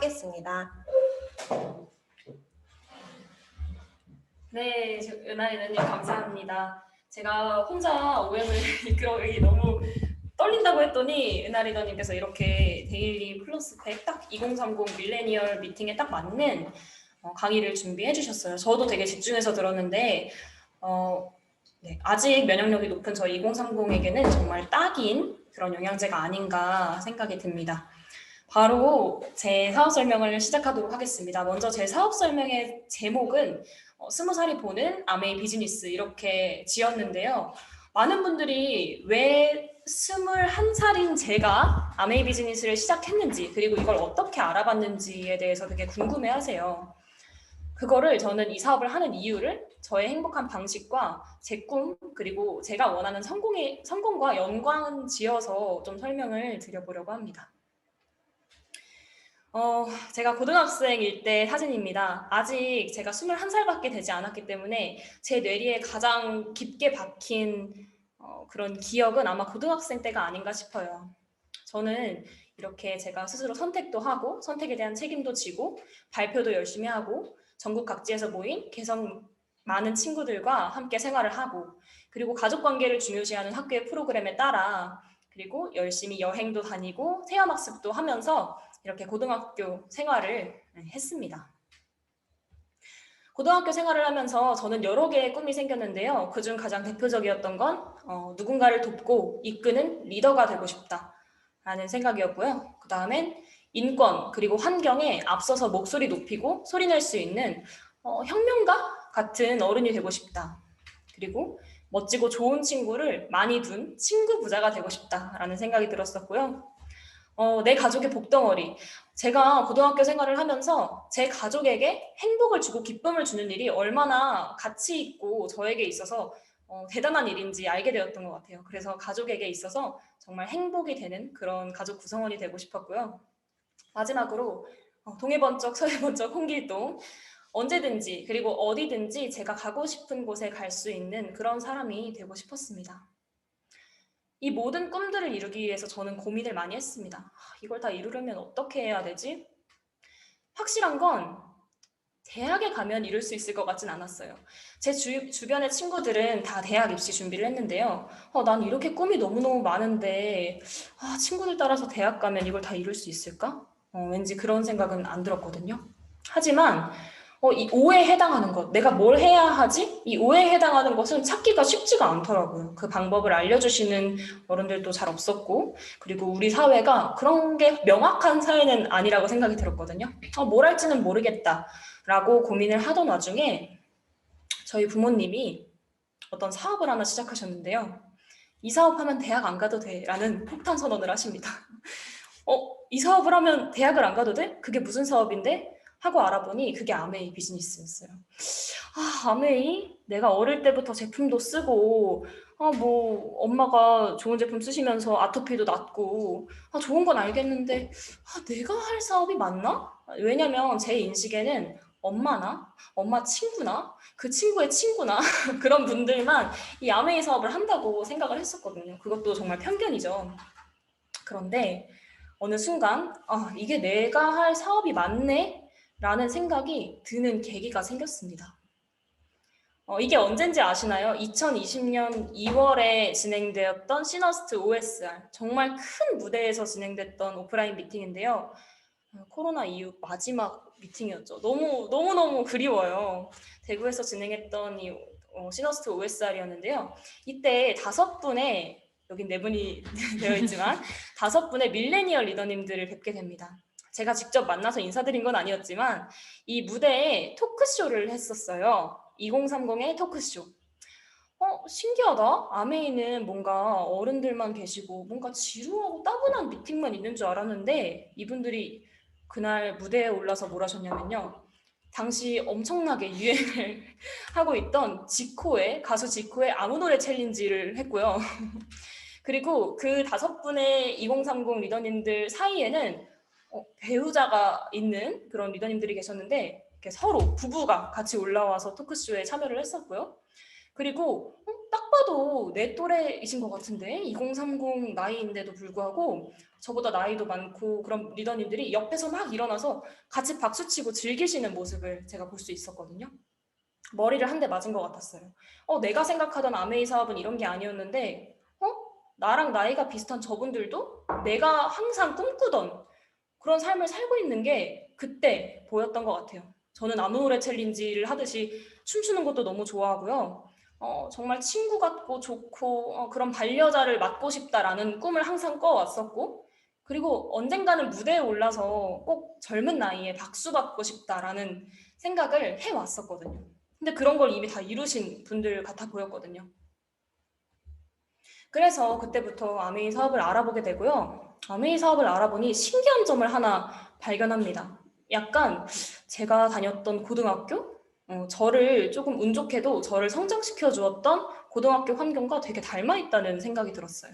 하겠습니다. 네, 은하 리더님 감사합니다. 제가 혼자 OM을 이끌어가기 너무 떨린다고 했더니 은하 리더님께서 이렇게 데일리 플러스 100 딱 2030 밀레니얼 미팅에 딱 맞는 강의를 준비해 주셨어요. 저도 되게 집중해서 들었는데 네, 아직 면역력이 높은 저희 2030에게는 정말 딱인 그런 영양제가 아닌가 생각이 듭니다. 바로 제 사업 설명을 시작하도록 하겠습니다. 먼저 제 사업 설명의 제목은 20살이 보는 아메이 비즈니스 이렇게 지었는데요. 많은 분들이 왜 21살인 제가 아메이 비즈니스를 시작했는지 그리고 이걸 어떻게 알아봤는지에 대해서 되게 궁금해하세요. 그거를 저는 이 사업을 하는 이유를 저의 행복한 방식과 제 꿈 그리고 제가 원하는 성공과 연관 지어서 좀 설명을 드려보려고 합니다. 제가 고등학생일 때 사진입니다. 아직 제가 21살밖에 되지 않았기 때문에 제 뇌리에 가장 깊게 박힌 그런 기억은 아마 고등학생 때가 아닌가 싶어요. 저는 이렇게 제가 스스로 선택도 하고 선택에 대한 책임도 지고 발표도 열심히 하고 전국 각지에서 모인 개성 많은 친구들과 함께 생활을 하고 그리고 가족관계를 중요시하는 학교의 프로그램에 따라 그리고 열심히 여행도 다니고 체험학습도 하면서 이렇게 고등학교 생활을 했습니다. 고등학교 생활을 하면서 저는 여러 개의 꿈이 생겼는데요. 그중 가장 대표적이었던 건 누군가를 돕고 이끄는 리더가 되고 싶다라는 생각이었고요. 그 다음엔 인권 그리고 환경에 앞서서 목소리 높이고 소리 낼 수 있는 혁명가 같은 어른이 되고 싶다. 그리고 멋지고 좋은 친구를 많이 둔 친구 부자가 되고 싶다라는 생각이 들었었고요. 내 가족의 복덩어리. 제가 고등학교 생활을 하면서 제 가족에게 행복을 주고 기쁨을 주는 일이 얼마나 가치 있고 저에게 있어서 대단한 일인지 알게 되었던 것 같아요. 그래서 가족에게 있어서 정말 행복이 되는 그런 가족 구성원이 되고 싶었고요. 마지막으로 동해번쩍 서해번쩍 홍길동. 언제든지 그리고 어디든지 제가 가고 싶은 곳에 갈 수 있는 그런 사람이 되고 싶었습니다. 이 모든 꿈들을 이루기 위해서 저는 고민을 많이 했습니다. 이걸 다 이루려면 어떻게 해야 되지? 확실한 건 대학에 가면 이룰 수 있을 것 같진 않았어요. 제 주변의 친구들은 다 대학 입시 준비를 했는데요. 난 이렇게 꿈이 너무너무 많은데 친구들 따라서 대학 가면 이걸 다 이룰 수 있을까? 왠지 그런 생각은 안 들었거든요. 하지만 이 5에 해당하는 것, 내가 뭘 해야 하지? 이 5에 해당하는 것은 찾기가 쉽지가 않더라고요. 그 방법을 알려주시는 어른들도 잘 없었고, 그리고 우리 사회가 그런 게 명확한 사회는 아니라고 생각이 들었거든요. 뭘 할지는 모르겠다라고 고민을 하던 와중에 저희 부모님이 어떤 사업을 하나 시작하셨는데요. 이 사업하면 대학 안 가도 돼 라는 폭탄 선언을 하십니다. 이 사업을 하면 대학을 안 가도 돼? 그게 무슨 사업인데? 하고 알아보니 그게 아메이 비즈니스였어요. 아메이? 내가 어릴 때부터 제품도 쓰고 뭐 엄마가 좋은 제품 쓰시면서 아토피도 낫고 좋은 건 알겠는데 내가 할 사업이 맞나? 왜냐면 제 인식에는 엄마나 엄마 친구나 그 친구의 친구나 그런 분들만 이 아메이 사업을 한다고 생각을 했었거든요. 그것도 정말 편견이죠. 그런데 어느 순간 이게 내가 할 사업이 맞네? 라는 생각이 드는 계기가 생겼습니다. 이게 언젠지 아시나요? 2020년 2월에 진행되었던 시너스트 OSR 정말 큰 무대에서 진행됐던 오프라인 미팅인데요. 코로나 이후 마지막 미팅이었죠. 너무너무 그리워요. 대구에서 진행했던 이 시너스트 OSR이었는데요. 이때 5분의 여긴 4분이 되어 있지만 5분의 밀레니얼 리더님들을 뵙게 됩니다. 제가 직접 만나서 인사드린 건 아니었지만 이 무대에 토크쇼를 했었어요. 2030의 토크쇼. 신기하다. 아메이는 뭔가 어른들만 계시고 뭔가 지루하고 따분한 미팅만 있는 줄 알았는데 이분들이 그날 무대에 올라서 뭘 하셨냐면요. 당시 엄청나게 유행을 하고 있던 가수 지코의 아무 노래 챌린지를 했고요. 그리고 그 5분의 2030 리더님들 사이에는 배우자가 있는 그런 리더님들이 계셨는데 이렇게 서로 부부가 같이 올라와서 토크쇼에 참여를 했었고요. 그리고 딱 봐도 내 또래이신 것 같은데 2030 나이인데도 불구하고 저보다 나이도 많고 그런 리더님들이 옆에서 막 일어나서 같이 박수치고 즐기시는 모습을 제가 볼 수 있었거든요. 머리를 한 대 맞은 것 같았어요. 내가 생각하던 아메이 사업은 이런 게 아니었는데 나랑 나이가 비슷한 저분들도 내가 항상 꿈꾸던 그런 삶을 살고 있는 게 그때 보였던 것 같아요. 저는 아무 노래 챌린지를 하듯이 춤추는 것도 너무 좋아하고요. 정말 친구 같고 좋고 그런 반려자를 맡고 싶다라는 꿈을 항상 꿔왔었고, 그리고 언젠가는 무대에 올라서 꼭 젊은 나이에 박수 받고 싶다라는 생각을 해왔었거든요. 근데 그런 걸 이미 다 이루신 분들 같아 보였거든요. 그래서 그때부터 아메이 사업을 알아보게 되고요. 아메이 사업을 알아보니 신기한 점을 하나 발견합니다. 약간 제가 다녔던 고등학교? 저를 조금 운 좋게도 저를 성장시켜 주었던 고등학교 환경과 되게 닮아 있다는 생각이 들었어요.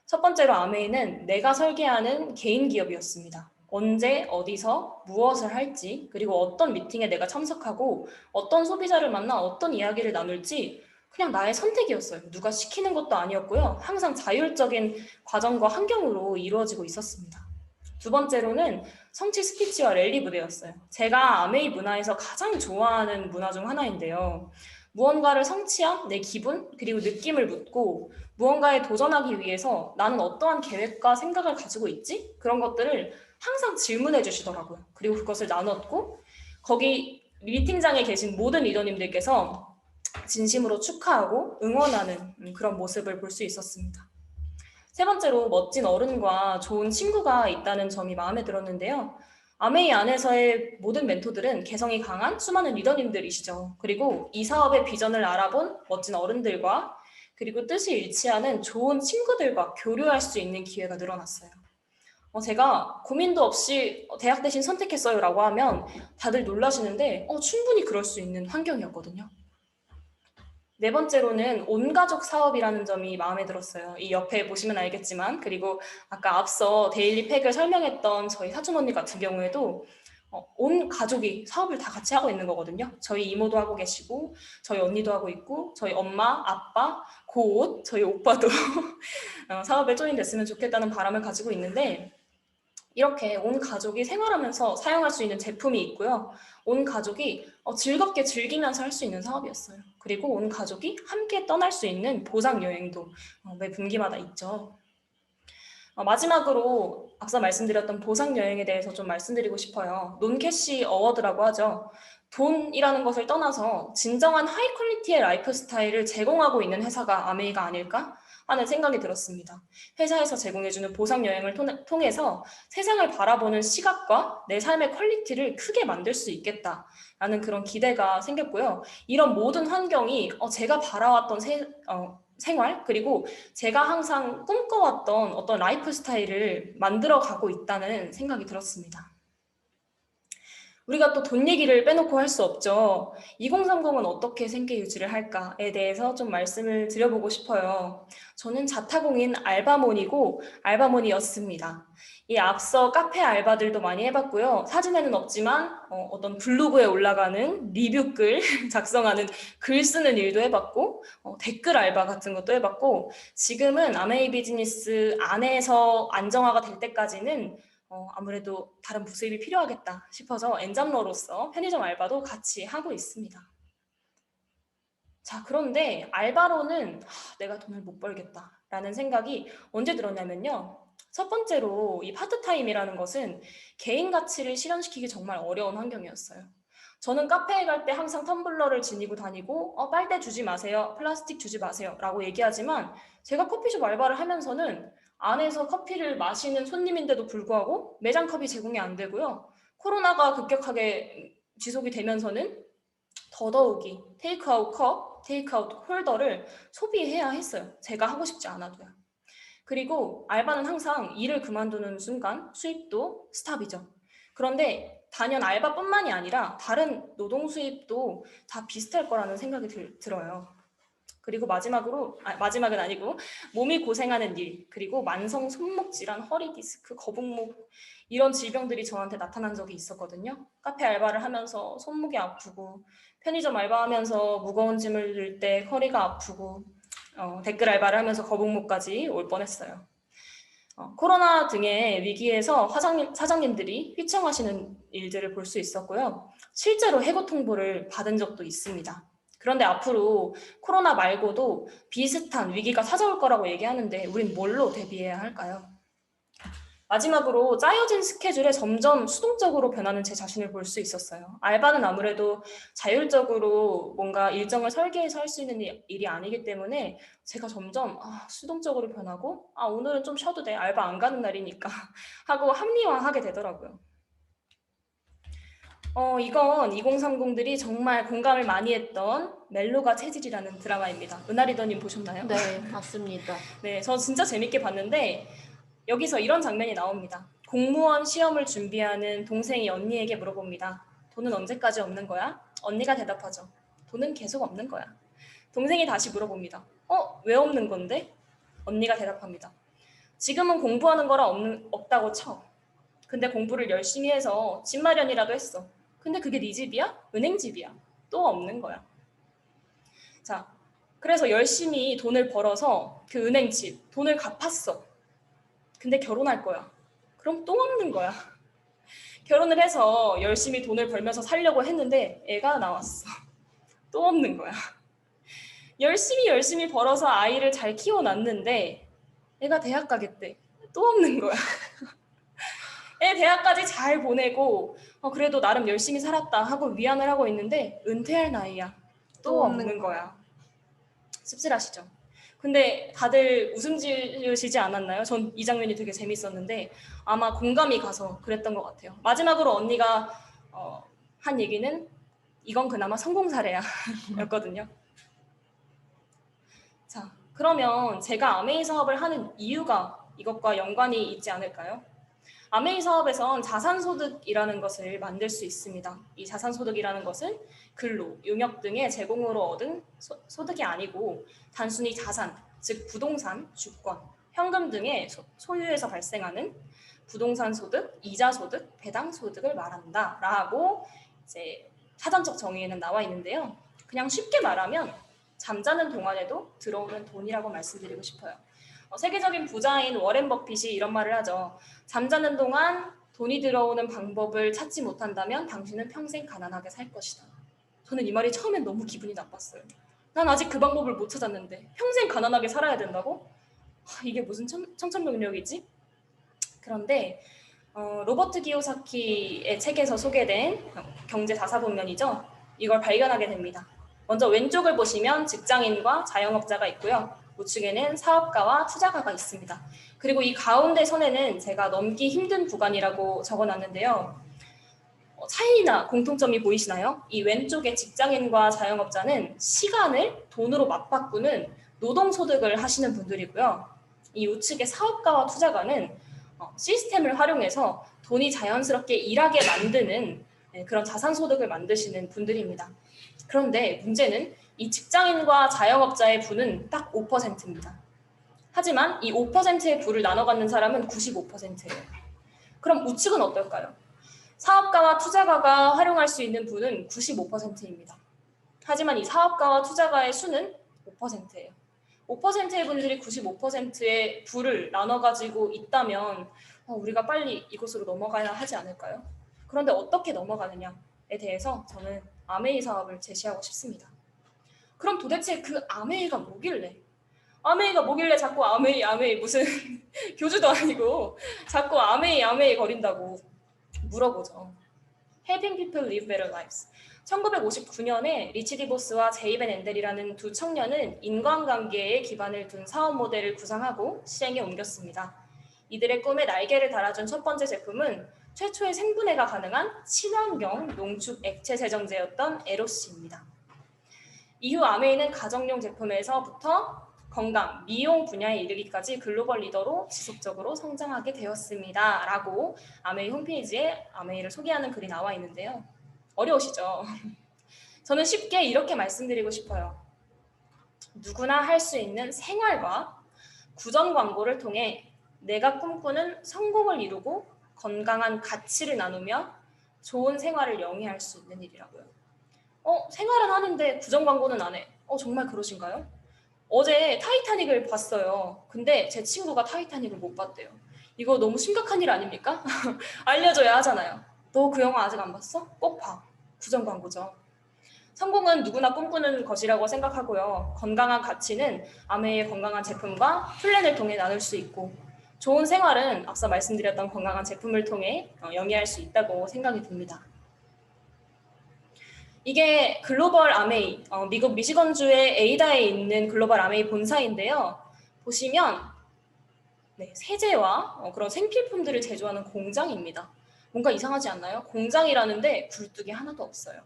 첫 번째로 아메이는 내가 설계하는 개인 기업이었습니다. 언제, 어디서, 무엇을 할지, 그리고 어떤 미팅에 내가 참석하고 어떤 소비자를 만나 어떤 이야기를 나눌지 그냥 나의 선택이었어요. 누가 시키는 것도 아니었고요. 항상 자율적인 과정과 환경으로 이루어지고 있었습니다. 두 번째로는 성취 스피치와 랠리 무대였어요. 제가 아메이 문화에서 가장 좋아하는 문화 중 하나인데요. 무언가를 성취한 내 기분 그리고 느낌을 묻고 무언가에 도전하기 위해서 나는 어떠한 계획과 생각을 가지고 있지? 그런 것들을 항상 질문해 주시더라고요. 그리고 그것을 나눴고 거기 미팅장에 계신 모든 리더님들께서 진심으로 축하하고 응원하는 그런 모습을 볼 수 있었습니다. 세 번째로 멋진 어른과 좋은 친구가 있다는 점이 마음에 들었는데요. 아메이 안에서의 모든 멘토들은 개성이 강한 수많은 리더님들이시죠. 그리고 이 사업의 비전을 알아본 멋진 어른들과 그리고 뜻이 일치하는 좋은 친구들과 교류할 수 있는 기회가 늘어났어요. 제가 고민도 없이 대학 대신 선택했어요 라고 하면 다들 놀라시는데 충분히 그럴 수 있는 환경이었거든요. 네 번째로는 온가족 사업이라는 점이 마음에 들었어요. 이 옆에 보시면 알겠지만, 그리고 아까 앞서 데일리 팩을 설명했던 저희 사촌 언니 같은 경우에도 온 가족이 사업을 다 같이 하고 있는 거거든요. 저희 이모도 하고 계시고, 저희 언니도 하고 있고, 저희 엄마, 아빠, 고옷, 저희 오빠도 사업에 조인됐으면 좋겠다는 바람을 가지고 있는데, 이렇게 온 가족이 생활하면서 사용할 수 있는 제품이 있고요. 온 가족이 즐겁게 즐기면서 할 수 있는 사업이었어요. 그리고 온 가족이 함께 떠날 수 있는 보상 여행도 매 분기마다 있죠. 마지막으로 앞서 말씀드렸던 보상 여행에 대해서 좀 말씀드리고 싶어요. 논캐시 어워드라고 하죠. 돈이라는 것을 떠나서 진정한 하이 퀄리티의 라이프 스타일을 제공하고 있는 회사가 아메이가 아닐까 하는 생각이 들었습니다. 회사에서 제공해주는 보상 여행을 통해서 세상을 바라보는 시각과 내 삶의 퀄리티를 크게 만들 수 있겠다라는 그런 기대가 생겼고요. 이런 모든 환경이 제가 바라왔던 생활 그리고 제가 항상 꿈꿔왔던 어떤 라이프 스타일을 만들어가고 있다는 생각이 들었습니다. 우리가 또 돈 얘기를 빼놓고 할 수 없죠. 2030은 어떻게 생계 유지를 할까에 대해서 좀 말씀을 드려보고 싶어요. 저는 자타공인 알바몬이고 알바몬이었습니다. 이 앞서 카페 알바들도 많이 해봤고요. 사진에는 없지만 어떤 블로그에 올라가는 리뷰글 작성하는 글 쓰는 일도 해봤고 댓글 알바 같은 것도 해봤고 지금은 아메이 비즈니스 안에서 안정화가 될 때까지는 아무래도 다른 부수입이 필요하겠다 싶어서 엔잡러로서 편의점 알바도 같이 하고 있습니다. 자, 그런데 알바로는 내가 돈을 못 벌겠다라는 생각이 언제 들었냐면요. 첫 번째로 이 파트타임이라는 것은 개인 가치를 실현시키기 정말 어려운 환경이었어요. 저는 카페에 갈 때 항상 텀블러를 지니고 다니고 빨대 주지 마세요, 플라스틱 주지 마세요 라고 얘기하지만 제가 커피숍 알바를 하면서는 안에서 커피를 마시는 손님인데도 불구하고 매장 컵이 제공이 안 되고요. 코로나가 급격하게 지속이 되면서는 더더욱이 테이크아웃 컵, 테이크아웃 홀더를 소비해야 했어요. 제가 하고 싶지 않아도요. 그리고 알바는 항상 일을 그만두는 순간 수입도 스탑이죠. 그런데 단연 알바뿐만이 아니라 다른 노동 수입도 다 비슷할 거라는 생각이 들어요. 그리고 마지막은 아니고 몸이 고생하는 일, 그리고 만성 손목 질환, 허리 디스크, 거북목 이런 질병들이 저한테 나타난 적이 있었거든요. 카페 알바를 하면서 손목이 아프고 편의점 알바하면서 무거운 짐을 들 때 허리가 아프고 댓글 알바를 하면서 거북목까지 올 뻔했어요. 코로나 등의 위기에서 사장님들이 휘청하시는 일들을 볼 수 있었고요. 실제로 해고 통보를 받은 적도 있습니다. 그런데 앞으로 코로나 말고도 비슷한 위기가 찾아올 거라고 얘기하는데 우린 뭘로 대비해야 할까요? 마지막으로 짜여진 스케줄에 점점 수동적으로 변하는 제 자신을 볼 수 있었어요. 알바는 아무래도 자율적으로 뭔가 일정을 설계해서 할 수 있는 일이 아니기 때문에 제가 점점 수동적으로 변하고 오늘은 좀 쉬어도 돼. 알바 안 가는 날이니까 하고 합리화하게 되더라고요. 이건 2030들이 정말 공감을 많이 했던 멜로가 체질이라는 드라마입니다. 은하리더님 보셨나요? 네, 맞습니다. 네, 저 진짜 재밌게 봤는데 여기서 이런 장면이 나옵니다. 공무원 시험을 준비하는 동생이 언니에게 물어봅니다. 돈은 언제까지 없는 거야? 언니가 대답하죠. 돈은 계속 없는 거야. 동생이 다시 물어봅니다. 왜 없는 건데? 언니가 대답합니다. 지금은 공부하는 거라 없다고 쳐. 근데 공부를 열심히 해서 집 마련이라도 했어. 근데 그게 네 집이야? 은행 집이야. 또 없는 거야. 자, 그래서 열심히 돈을 벌어서 그 은행 집, 돈을 갚았어. 근데 결혼할 거야. 그럼 또 없는 거야. 결혼을 해서 열심히 돈을 벌면서 살려고 했는데 애가 나왔어. 또 없는 거야. 열심히 벌어서 아이를 잘 키워놨는데 애가 대학 가겠대. 또 없는 거야. 애 대학까지 잘 보내고 그래도 나름 열심히 살았다 하고 위안을 하고 있는데 은퇴할 나이야. 또 없는 거야. 씁쓸하시죠? 근데 다들 웃음 지으시지 않았나요? 전 이 장면이 되게 재밌었는데 아마 공감이 가서 그랬던 것 같아요. 마지막으로 언니가 한 얘기는 이건 그나마 성공 사례야 였거든요. 자, 그러면 제가 아메이 사업을 하는 이유가 이것과 연관이 있지 않을까요? 아메이 사업에선 자산소득이라는 것을 만들 수 있습니다. 이 자산소득이라는 것은 근로, 용역 등의 제공으로 얻은 소득이 아니고 단순히 자산, 즉 부동산, 주권, 현금 등의 소유에서 발생하는 부동산 소득, 이자 소득, 배당 소득을 말한다라고 이제 사전적 정의에는 나와 있는데요. 그냥 쉽게 말하면 잠자는 동안에도 들어오는 돈이라고 말씀드리고 싶어요. 세계적인 부자인 워렌 버핏이 이런 말을 하죠. 잠자는 동안 돈이 들어오는 방법을 찾지 못한다면 당신은 평생 가난하게 살 것이다. 저는 이 말이 처음엔 너무 기분이 나빴어요. 난 아직 그 방법을 못 찾았는데 평생 가난하게 살아야 된다고? 이게 무슨 청천벽력이지? 그런데 로버트 기요사키의 책에서 소개된 경제 자사본면이죠. 이걸 발견하게 됩니다. 먼저 왼쪽을 보시면 직장인과 자영업자가 있고요. 우측에는 사업가와 투자가가 있습니다. 그리고 이 가운데 선에는 제가 넘기 힘든 구간이라고 적어놨는데요. 차이나 공통점이 보이시나요? 이 왼쪽의 직장인과 자영업자는 시간을 돈으로 맞바꾸는 노동소득을 하시는 분들이고요. 이 우측의 사업가와 투자가는 시스템을 활용해서 돈이 자연스럽게 일하게 만드는 그런 자산소득을 만드시는 분들입니다. 그런데 문제는 이 직장인과 자영업자의 부는 딱 5%입니다. 하지만 이 5%의 부를 나눠 갖는 사람은 95%예요. 그럼 우측은 어떨까요? 사업가와 투자가가 활용할 수 있는 부는 95%입니다. 하지만 이 사업가와 투자가의 수는 5%예요. 5%의 분들이 95%의 부를 나눠 가지고 있다면 우리가 빨리 이곳으로 넘어가야 하지 않을까요? 그런데 어떻게 넘어가느냐에 대해서 저는 아메이 사업을 제시하고 싶습니다. 그럼 도대체 그 아메이가 뭐길래? 아메이가 뭐길래 자꾸 아메이 무슨 교주도 아니고 자꾸 아메이 거린다고 물어보죠. Helping people live better lives. 1959년에 리치 디보스와 제이 벤 앤델이라는 두 청년은 인간관계에 기반을 둔 사업 모델을 구상하고 실행에 옮겼습니다. 이들의 꿈에 날개를 달아준 첫 번째 제품은 최초의 생분해가 가능한 친환경 농축 액체 세정제였던 에로스입니다. 이후 아메이는 가정용 제품에서부터 건강, 미용 분야에 이르기까지 글로벌 리더로 지속적으로 성장하게 되었습니다. 라고 아메이 홈페이지에 아메이를 소개하는 글이 나와 있는데요. 어려우시죠? 저는 쉽게 이렇게 말씀드리고 싶어요. 누구나 할 수 있는 생활과 구전 광고를 통해 내가 꿈꾸는 성공을 이루고 건강한 가치를 나누며 좋은 생활을 영위할 수 있는 일이라고요. 생활은 하는데 구전 광고는 안 해. 정말 그러신가요? 어제 타이타닉을 봤어요. 근데 제 친구가 타이타닉을 못 봤대요. 이거 너무 심각한 일 아닙니까? 알려줘야 하잖아요. 너 그 영화 아직 안 봤어? 꼭 봐. 부정 광고죠. 성공은 누구나 꿈꾸는 것이라고 생각하고요. 건강한 가치는 아메이의 건강한 제품과 플랜을 통해 나눌 수 있고, 좋은 생활은 앞서 말씀드렸던 건강한 제품을 통해 영위할 수 있다고 생각이 듭니다. 이게 글로벌 아메이, 미국 미시건주의 에이다에 있는 글로벌 아메이 본사인데요. 보시면 세제와 그런 생필품들을 제조하는 공장입니다. 뭔가 이상하지 않나요? 공장이라는데 굴뚝이 하나도 없어요.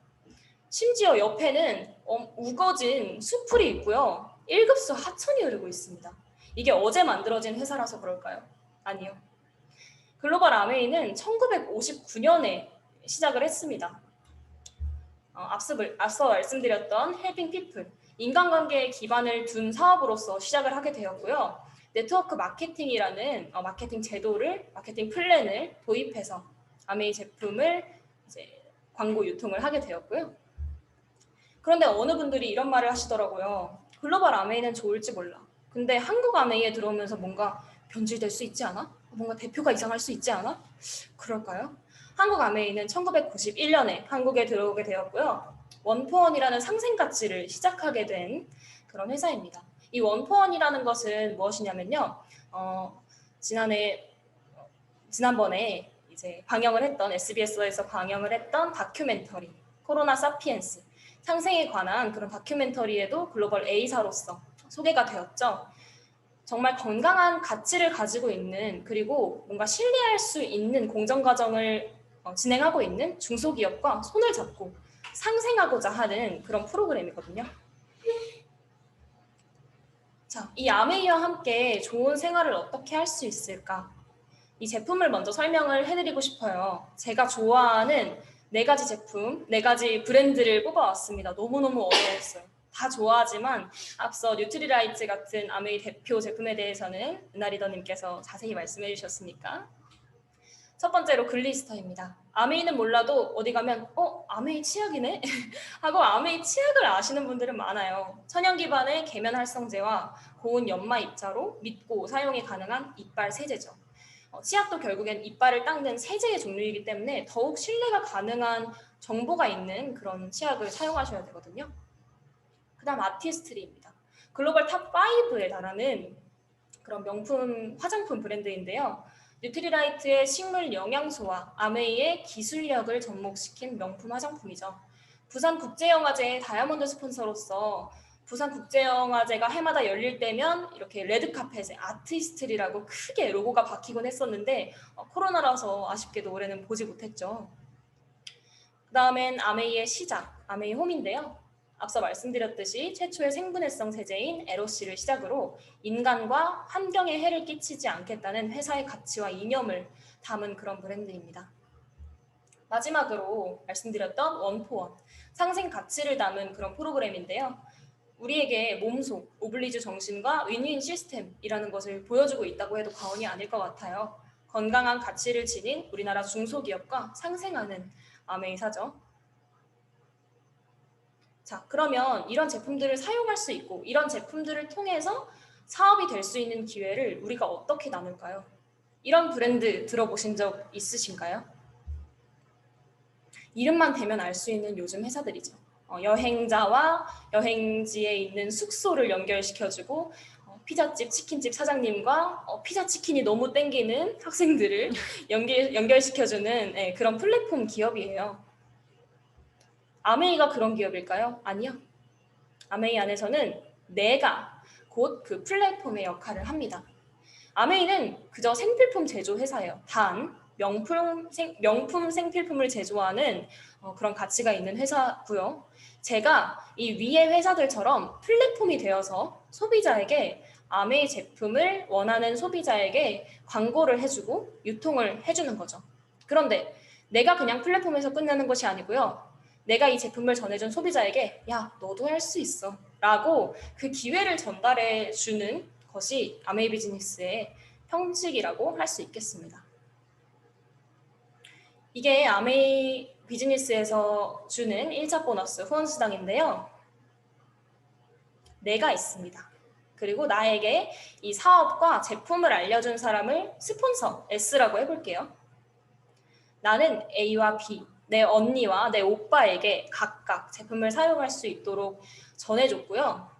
심지어 옆에는 우거진 수풀이 있고요. 1급수 하천이 흐르고 있습니다. 이게 어제 만들어진 회사라서 그럴까요? 아니요. 글로벌 아메이는 1959년에 시작을 했습니다. 앞서 말씀드렸던 헬핑 피플, 인간관계에 기반을 둔 사업으로서 시작을 하게 되었고요. 네트워크 마케팅이라는 마케팅 제도를, 마케팅 플랜을 도입해서 아메이 제품을 이제 광고 유통을 하게 되었고요. 그런데 어느 분들이 이런 말을 하시더라고요. 글로벌 아메이는 좋을지 몰라. 근데 한국 아메이에 들어오면서 뭔가 변질될 수 있지 않아? 뭔가 대표가 이상할 수 있지 않아? 그럴까요? 한국 아메이는 1991년에 한국에 들어오게 되었고요. 원포원이라는 상생가치를 시작하게 된 그런 회사입니다. 이 원포원이라는 것은 무엇이냐면요. 지난번에 이제 방영을 했던 SBS에서 방영을 했던 다큐멘터리 코로나 사피엔스 상생에 관한 그런 다큐멘터리에도 글로벌 A사로서 소개가 되었죠. 정말 건강한 가치를 가지고 있는 그리고 뭔가 신뢰할 수 있는 공정 과정을 진행하고 있는 중소기업과 손을 잡고 상생하고자 하는 그런 프로그램이거든요. 자, 이 아메이와 함께 좋은 생활을 어떻게 할 수 있을까? 이 제품을 먼저 설명을 해드리고 싶어요. 제가 좋아하는 4가지 제품, 4가지 브랜드를 뽑아왔습니다. 너무너무 어려웠어요. 다 좋아하지만 앞서 뉴트리라이트 같은 아메이 대표 제품에 대해서는 은하리더님께서 자세히 말씀해 주셨으니까. 첫 번째로 글리스터입니다. 아메이는 몰라도 어디 가면 아메이 치약이네? 하고 아메이 치약을 아시는 분들은 많아요. 천연 기반의 계면 활성제와 고운 연마 입자로 믿고 사용이 가능한 이빨 세제죠. 치약도 결국엔 이빨을 닦는 세제의 종류이기 때문에 더욱 신뢰가 가능한 정보가 있는 그런 치약을 사용하셔야 되거든요. 그 다음 아티스트리입니다. 글로벌 탑5에 달하는 그런 명품 화장품 브랜드인데요. 뉴트리라이트의 식물 영양소와 아메이의 기술력을 접목시킨 명품 화장품이죠. 부산국제영화제의 다이아몬드 스폰서로서 부산국제영화제가 해마다 열릴 때면 이렇게 레드카펫에 아티스트리라고 크게 로고가 박히곤 했었는데 코로나라서 아쉽게도 올해는 보지 못했죠. 그 다음엔 아메이의 시작, 아메이 홈인데요. 앞서 말씀드렸듯이 최초의 생분해성 세제인 에로시를 시작으로 인간과 환경에 해를 끼치지 않겠다는 회사의 가치와 이념을 담은 그런 브랜드입니다. 마지막으로 말씀드렸던 원포원, 상생 가치를 담은 그런 프로그램인데요. 우리에게 몸소 오블리주 정신과 윈윈 시스템이라는 것을 보여주고 있다고 해도 과언이 아닐 것 같아요. 건강한 가치를 지닌 우리나라 중소기업과 상생하는 아메이사죠. 자, 그러면 이런 제품들을 사용할 수 있고 이런 제품들을 통해서 사업이 될 수 있는 기회를 우리가 어떻게 나눌까요? 이런 브랜드 들어보신 적 있으신가요? 이름만 대면 알 수 있는 요즘 회사들이죠. 여행자와 여행지에 있는 숙소를 연결시켜주고 피자집, 치킨집 사장님과 피자 치킨이 너무 땡기는 학생들을 연결시켜주는 그런 플랫폼 기업이에요. 아메이가 그런 기업일까요? 아니요. 아메이 안에서는 내가 곧 그 플랫폼의 역할을 합니다. 아메이는 그저 생필품 제조 회사예요. 단 명품 생필품을 제조하는 그런 가치가 있는 회사고요. 제가 이 위의 회사들처럼 플랫폼이 되어서 소비자에게 아메이 제품을 원하는 소비자에게 광고를 해주고 유통을 해주는 거죠. 그런데 내가 그냥 플랫폼에서 끝내는 것이 아니고요. 내가 이 제품을 전해준 소비자에게 야, 너도 할 수 있어 라고 그 기회를 전달해 주는 것이 아메이 비즈니스의 형식이라고 할 수 있겠습니다. 이게 아메이 비즈니스에서 주는 1차 보너스 후원수당인데요. 4가 있습니다. 그리고 나에게 이 사업과 제품을 알려준 사람을 스폰서 S라고 해볼게요. 나는 A와 B, 내 언니와 내 오빠에게 각각 제품을 사용할 수 있도록 전해줬고요.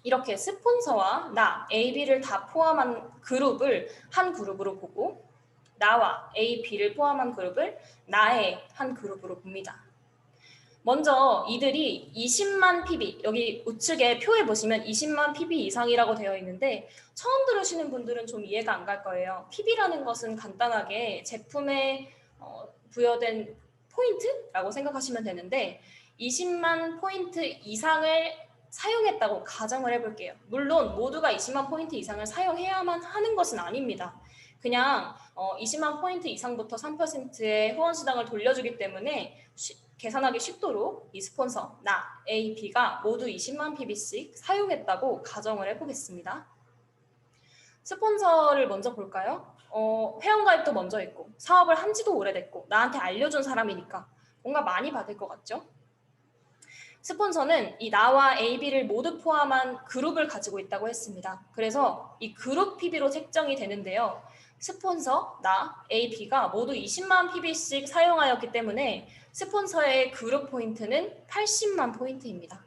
이렇게 스폰서와 나, A, B를 다 포함한 그룹을 한 그룹으로 보고 나와 A, B를 포함한 그룹을 나의 한 그룹으로 봅니다. 먼저 이들이 20만 PB, 여기 우측에 표에 보시면 20만 PB 이상이라고 되어 있는데 처음 들으시는 분들은 좀 이해가 안 갈 거예요. PB라는 것은 간단하게 제품에 부여된 포인트라고 생각하시면 되는데 20만 포인트 이상을 사용했다고 가정을 해볼게요. 물론 모두가 20만 포인트 이상을 사용해야만 하는 것은 아닙니다. 그냥 20만 포인트 이상부터 3%의 후원수당을 돌려주기 때문에 계산하기 쉽도록 이 스폰서, 나, A, B가 모두 20만 PB씩 사용했다고 가정을 해보겠습니다. 스폰서를 먼저 볼까요? 회원가입도 먼저 했고 사업을 한 지도 오래됐고 나한테 알려준 사람이니까 뭔가 많이 받을 것 같죠? 스폰서는 이 나와 A, B를 모두 포함한 그룹을 가지고 있다고 했습니다. 그래서 이 그룹 PB로 책정이 되는데요. 스폰서, 나, A, B가 모두 20만 PB씩 사용하였기 때문에 스폰서의 그룹 포인트는 80만 포인트입니다.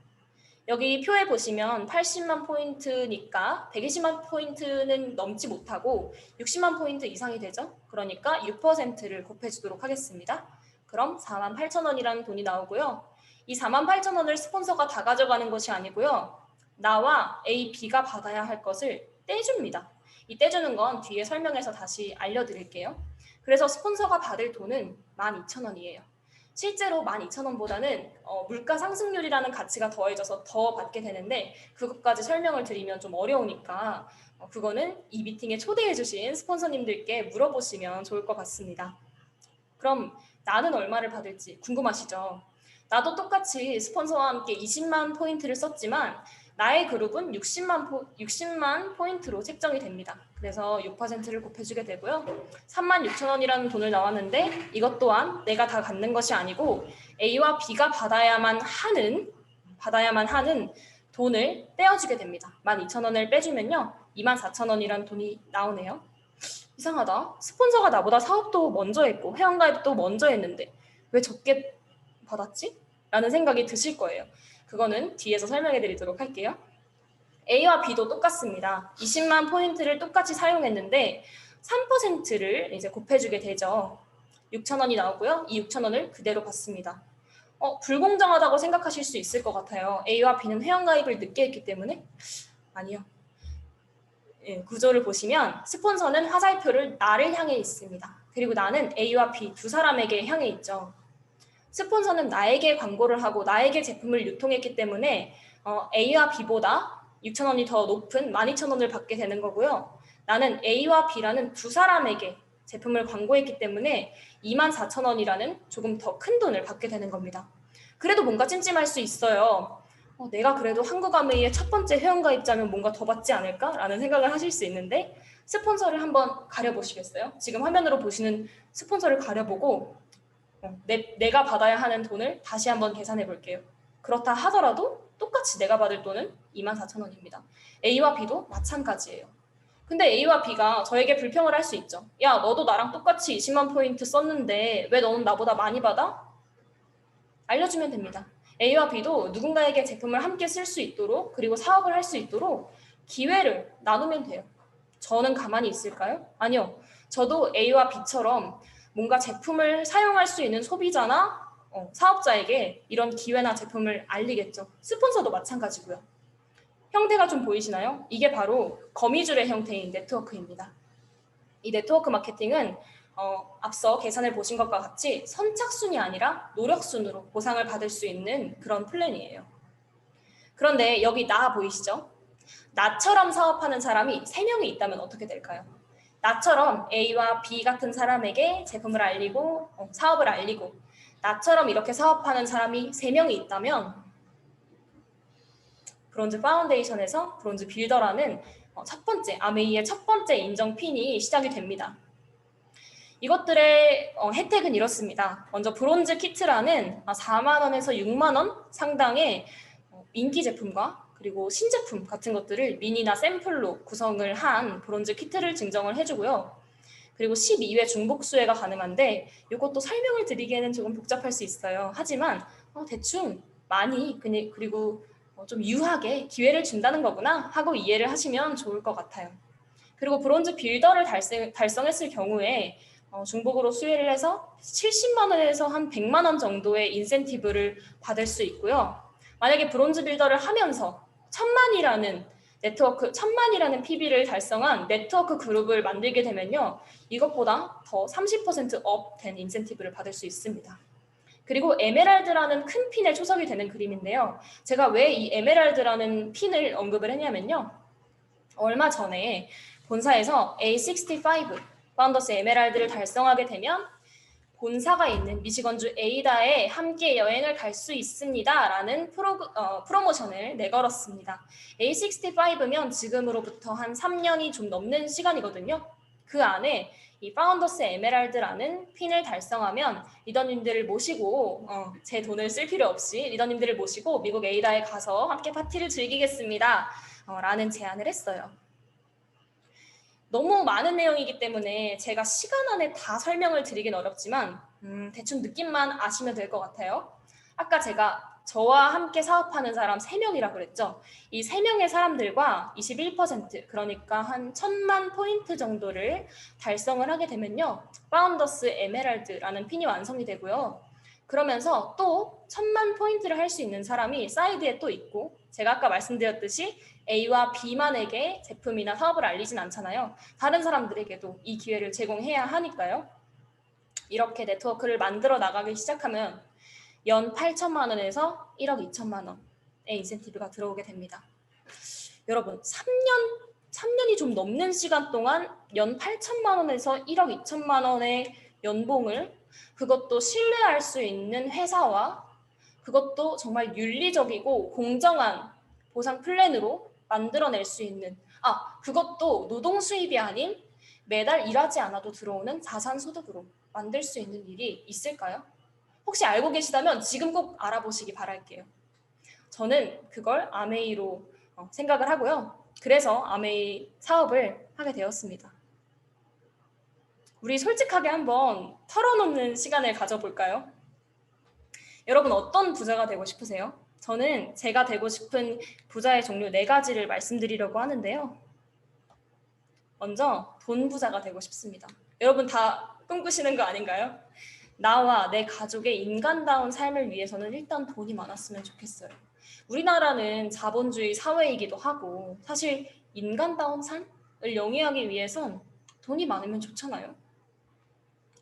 여기 표에 보시면 80만 포인트니까 120만 포인트는 넘지 못하고 60만 포인트 이상이 되죠. 그러니까 6%를 곱해주도록 하겠습니다. 그럼 48,000원이라는 돈이 나오고요. 이 48,000원을 스폰서가 다 가져가는 것이 아니고요. 나와 A, B가 받아야 할 것을 떼줍니다. 이 떼주는 건 뒤에 설명해서 다시 알려드릴게요. 그래서 스폰서가 받을 돈은 12,000원이에요. 실제로 12,000원보다는 물가 상승률이라는 가치가 더해져서 더 받게 되는데 그것까지 설명을 드리면 좀 어려우니까 그거는 이 미팅에 초대해 주신 스폰서님들께 물어보시면 좋을 것 같습니다. 그럼 나는 얼마를 받을지 궁금하시죠? 나도 똑같이 스폰서와 함께 20만 포인트를 썼지만 나의 그룹은 60만 포인트로 책정이 됩니다. 그래서 6%를 곱해주게 되고요. 36,000원이라는 돈을 나왔는데 이것 또한 내가 다 갖는 것이 아니고 A와 B가 받아야만 하는 돈을 떼어주게 됩니다. 12,000원을 빼주면요. 24,000원이라는 돈이 나오네요. 이상하다. 스폰서가 나보다 사업도 먼저 했고 회원가입도 먼저 했는데 왜 적게 받았지? 라는 생각이 드실 거예요. 그거는 뒤에서 설명해 드리도록 할게요. A와 B도 똑같습니다. 20만 포인트를 똑같이 사용했는데 3%를 이제 곱해주게 되죠. 6,000원이 나오고요. 이 6,000원을 그대로 받습니다. 불공정하다고 생각하실 수 있을 것 같아요. A와 B는 회원가입을 늦게 했기 때문에? 아니요. 구조를 보시면 스폰서는 화살표를 나를 향해 있습니다. 그리고 나는 A와 B 두 사람에게 향해 있죠. 스폰서는 나에게 광고를 하고 나에게 제품을 유통했기 때문에 A와 B보다 6,000원이 더 높은 12,000원을 받게 되는 거고요. 나는 A와 B라는 두 사람에게 제품을 광고했기 때문에 24,000원이라는 조금 더 큰 돈을 받게 되는 겁니다. 그래도 뭔가 찜찜할 수 있어요. 내가 그래도 한국아메이의 첫 번째 회원가입자면 뭔가 더 받지 않을까라는 생각을 하실 수 있는데 스폰서를 한번 가려보시겠어요? 지금 화면으로 보시는 스폰서를 가려보고 내가 받아야 하는 돈을 다시 한번 계산해 볼게요. 그렇다 하더라도 똑같이 내가 받을 돈은 24,000원입니다. A와 B도 마찬가지예요. 근데 A와 B가 저에게 불평을 할 수 있죠. 야, 너도 나랑 똑같이 20만 포인트 썼는데 왜 너는 나보다 많이 받아? 알려주면 됩니다. A와 B도 누군가에게 제품을 함께 쓸 수 있도록 그리고 사업을 할 수 있도록 기회를 나누면 돼요. 저는 가만히 있을까요? 아니요. 저도 A와 B처럼 뭔가 제품을 사용할 수 있는 소비자나 사업자에게 이런 기회나 제품을 알리겠죠. 스폰서도 마찬가지고요. 형태가 좀 보이시나요? 이게 바로 거미줄의 형태인 네트워크입니다. 이 네트워크 마케팅은 앞서 계산을 보신 것과 같이 선착순이 아니라 노력순으로 보상을 받을 수 있는 그런 플랜이에요. 그런데 여기 나 보이시죠? 나처럼 사업하는 사람이 3명이 있다면 어떻게 될까요? 나처럼 A와 B 같은 사람에게 제품을 알리고 사업을 알리고 나처럼 이렇게 사업하는 사람이 3명이 있다면 브론즈 파운데이션에서 브론즈 빌더라는 첫 번째 아메이의 첫 번째 인정 핀이 시작이 됩니다. 이것들의 혜택은 이렇습니다. 먼저 브론즈 키트라는 4만 원에서 6만 원 상당의 인기 제품과 그리고 신제품 같은 것들을 미니나 샘플로 구성을 한 브론즈 키트를 증정을 해주고요. 그리고 12회 중복 수혜가 가능한데 이것도 설명을 드리기에는 조금 복잡할 수 있어요. 하지만 대충 많이 그리고 좀 유하게 기회를 준다는 거구나 하고 이해를 하시면 좋을 것 같아요. 그리고 브론즈 빌더를 달성했을 경우에 중복으로 수혜를 해서 70만 원에서 한 100만 원 정도의 인센티브를 받을 수 있고요. 만약에 브론즈 빌더를 하면서 1000만이라는 PB를 달성한 네트워크 그룹을 만들게 되면요. 이것보다 더 30% 된 인센티브를 받을 수 있습니다. 그리고 에메랄드라는 큰 핀에 초석이 되는 그림인데요. 제가 왜 이 에메랄드라는 핀을 언급을 했냐면요. 얼마 전에 본사에서 A65 파운더스 에메랄드를 달성하게 되면 본사가 있는 미시건주 에이다에 함께 여행을 갈 수 있습니다. 라는 프로모션을 내걸었습니다. A65면 지금으로부터 한 3년이 좀 넘는 시간이거든요. 그 안에 이 파운더스 에메랄드라는 핀을 달성하면 리더님들을 모시고 제 돈을 쓸 필요 없이 리더님들을 모시고 미국 에이다에 가서 함께 파티를 즐기겠습니다. 라는 제안을 했어요. 너무 많은 내용이기 때문에 제가 시간 안에 다 설명을 드리긴 어렵지만 대충 느낌만 아시면 될 것 같아요. 아까 제가 저와 함께 사업하는 사람 3명이라고 그랬죠. 이 3명의 사람들과 21% 그러니까 한 1000만 포인트 정도를 달성을 하게 되면요. 파운더스 에메랄드라는 핀이 완성이 되고요. 그러면서 또 1000만 포인트를 할 수 있는 사람이 사이드에 또 있고 제가 아까 말씀드렸듯이 A와 B만에게 제품이나 사업을 알리진 않잖아요. 다른 사람들에게도 이 기회를 제공해야 하니까요. 이렇게 네트워크를 만들어 나가기 시작하면 연 8천만 원에서 1억 2천만 원의 인센티브가 들어오게 됩니다. 여러분 3년이 좀 넘는 시간 동안 연 8천만 원에서 1억 2천만 원의 연봉을 그것도 신뢰할 수 있는 회사와 그것도 정말 윤리적이고 공정한 보상 플랜으로 만들어낼 수 있는 그것도 노동 수입이 아닌 매달 일하지 않아도 들어오는 자산 소득으로 만들 수 있는 일이 있을까요? 혹시 알고 계시다면 지금 꼭 알아보시기 바랄게요. 저는 그걸 아메이로 생각을 하고요. 그래서 아메이 사업을 하게 되었습니다. 우리 솔직하게 한번 털어놓는 시간을 가져볼까요? 여러분 어떤 부자가 되고 싶으세요? 저는 제가 되고 싶은 부자의 종류 4가지를 말씀드리려고 하는데요. 먼저 돈 부자가 되고 싶습니다. 여러분 다 꿈꾸시는 거 아닌가요? 나와 내 가족의 인간다운 삶을 위해서는 일단 돈이 많았으면 좋겠어요. 우리나라는 자본주의 사회이기도 하고 사실 인간다운 삶을 영위하기 위해선 돈이 많으면 좋잖아요.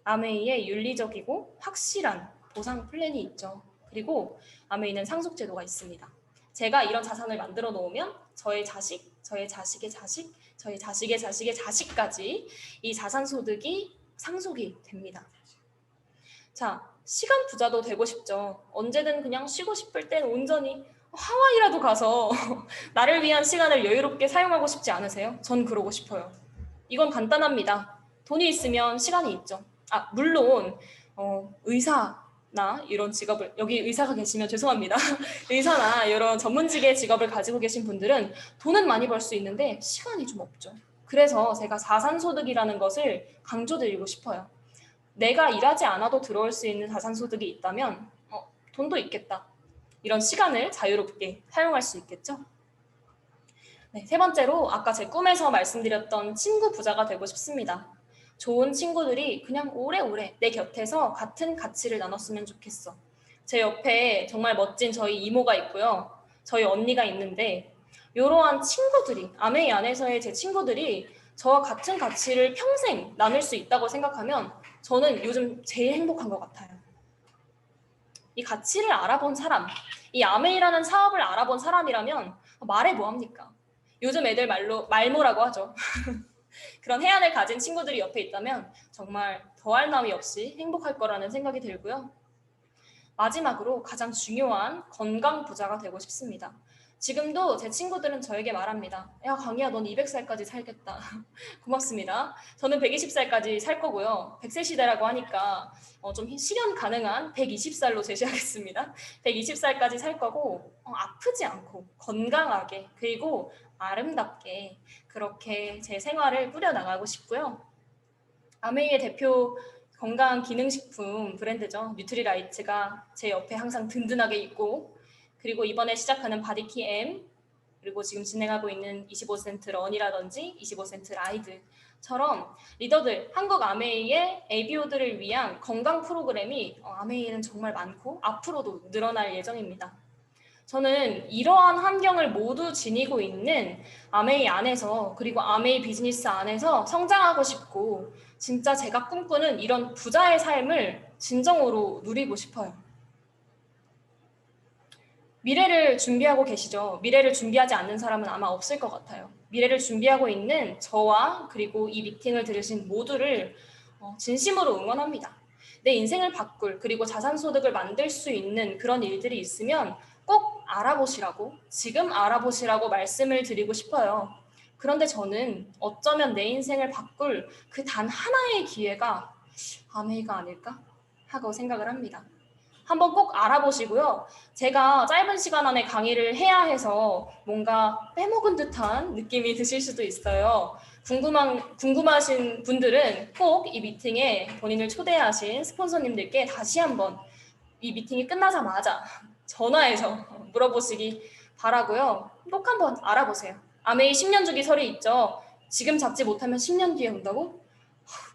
아메이의 윤리적이고 확실한 보상 플랜이 있죠. 그리고 아메이는 상속제도가 있습니다. 제가 이런 자산을 만들어 놓으면 저의 자식, 저의 자식의 자식, 저의 자식의 자식의 자식까지 이 자산 소득이 상속이 됩니다. 자, 시간 부자도 되고 싶죠. 언제든 그냥 쉬고 싶을 땐 온전히 하와이라도 가서 나를 위한 시간을 여유롭게 사용하고 싶지 않으세요? 전 그러고 싶어요. 이건 간단합니다. 돈이 있으면 시간이 있죠. 물론 의사나 이런 직업을 여기 의사가 계시면 죄송합니다. 의사나 이런 전문직의 직업을 가지고 계신 분들은 돈은 많이 벌 수 있는데 시간이 좀 없죠. 그래서 제가 자산소득이라는 것을 강조드리고 싶어요. 내가 일하지 않아도 들어올 수 있는 자산소득이 있다면 돈도 있겠다. 이런 시간을 자유롭게 사용할 수 있겠죠. 네, 3번째로 아까 제 꿈에서 말씀드렸던 친구 부자가 되고 싶습니다. 좋은 친구들이 그냥 오래오래 내 곁에서 같은 가치를 나눴으면 좋겠어. 제 옆에 정말 멋진 저희 이모가 있고요. 저희 언니가 있는데 이러한 친구들이 아메이 안에서의 제 친구들이 저와 같은 가치를 평생 나눌 수 있다고 생각하면 저는 요즘 제일 행복한 것 같아요. 이 가치를 알아본 사람, 이 아메이라는 사업을 알아본 사람이라면 말해 뭐합니까? 요즘 애들 말로 말모라고 하죠. 그런 해안을 가진 친구들이 옆에 있다면 정말 더할 나위 없이 행복할 거라는 생각이 들고요. 마지막으로 가장 중요한 건강 부자가 되고 싶습니다. 지금도 제 친구들은 저에게 말합니다. 야, 강희야, 넌 200살까지 살겠다. 고맙습니다. 저는 120살까지 살 거고요. 100세 시대라고 하니까 좀 실현 가능한 120살로 제시하겠습니다. 120살까지 살 거고 아프지 않고 건강하게 그리고 아름답게 그렇게 제 생활을 꾸려나가고 싶고요. 아메이의 대표 건강 기능식품 브랜드죠. 뉴트리라이트가 제 옆에 항상 든든하게 있고 그리고 이번에 시작하는 바디키 M 그리고 지금 진행하고 있는 25센트 런이라든지 25센트 라이드처럼 리더들, 한국 아메이의 ABO들을 위한 건강 프로그램이 아메이에는 정말 많고 앞으로도 늘어날 예정입니다. 저는 이러한 환경을 모두 지니고 있는 아메이 안에서 그리고 아메이 비즈니스 안에서 성장하고 싶고 진짜 제가 꿈꾸는 이런 부자의 삶을 진정으로 누리고 싶어요. 미래를 준비하고 계시죠? 미래를 준비하지 않는 사람은 아마 없을 것 같아요. 미래를 준비하고 있는 저와 그리고 이 미팅을 들으신 모두를 진심으로 응원합니다. 내 인생을 바꿀 그리고 자산소득을 만들 수 있는 그런 일들이 있으면 꼭 알아보시라고 지금 알아보시라고 말씀을 드리고 싶어요. 그런데 저는 어쩌면 내 인생을 바꿀 그 단 하나의 기회가 아메이가 아닐까 하고 생각을 합니다. 한번 꼭 알아보시고요. 제가 짧은 시간 안에 강의를 해야 해서 뭔가 빼먹은 듯한 느낌이 드실 수도 있어요. 궁금하신 분들은 꼭 이 미팅에 본인을 초대하신 스폰서님들께 다시 한번 이 미팅이 끝나자마자 전화해서 물어보시기 바라고요. 꼭 한번 알아보세요. 아메이 10년 주기 설이 있죠. 지금 잡지 못하면 10년 뒤에 온다고?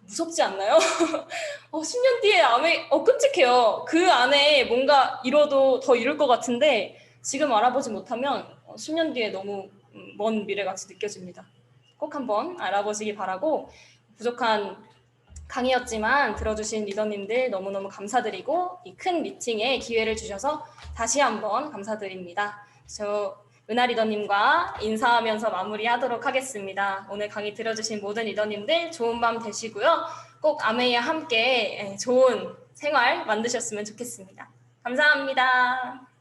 무섭지 않나요? 10년 뒤에 아메이 끔찍해요. 그 안에 뭔가 이뤄도 더 이룰 것 같은데 지금 알아보지 못하면 10년 뒤에 너무 먼 미래같이 느껴집니다. 꼭 한번 알아보시기 바라고 부족한 강의였지만 들어주신 리더님들 너무너무 감사드리고 이 큰 미팅에 기회를 주셔서 다시 한번 감사드립니다. 저 은하 리더님과 인사하면서 마무리하도록 하겠습니다. 오늘 강의 들어주신 모든 리더님들 좋은 밤 되시고요. 꼭 아메이와 함께 좋은 생활 만드셨으면 좋겠습니다. 감사합니다.